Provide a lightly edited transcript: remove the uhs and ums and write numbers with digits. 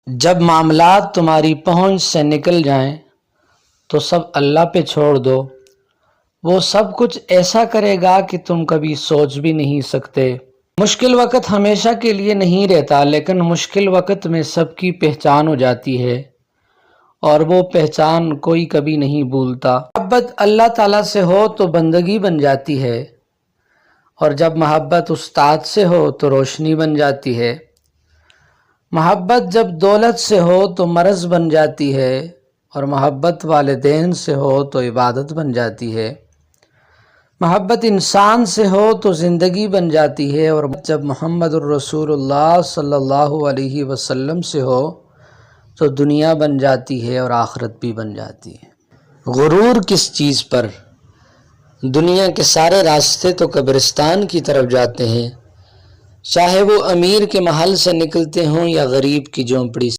جب معاملات تمہاری پہنچ سے نکل جائیں تو سب اللہ پہ چھوڑ دو، وہ سب کچھ ایسا کرے گا کہ تم کبھی سوچ بھی نہیں سکتے۔ مشکل وقت ہمیشہ کے لیے نہیں رہتا، لیکن مشکل وقت میں سب کی پہچان ہو جاتی ہے، اور وہ پہچان کوئی کبھی نہیں بھولتا۔ محبت اللہ تعالیٰ سے ہو تو بندگی بن جاتی ہے، اور جب محبت استاد سے ہو تو روشنی بن جاتی ہے۔ محبت جب دولت سے ہو تو مرض بن جاتی ہے، اور محبت والدین سے ہو تو عبادت بن جاتی ہے۔ محبت انسان سے ہو تو زندگی بن جاتی ہے، اور جب محمد الرسول اللہ صلی اللہ علیہ وسلم سے ہو تو دنیا بن جاتی ہے اور آخرت بھی بن جاتی ہے۔ غرور کس چیز پر؟ دنیا کے سارے راستے تو قبرستان کی طرف جاتے ہیں، چاہے وہ امیر کے محل سے نکلتے ہوں یا غریب کی جھونپڑی سے۔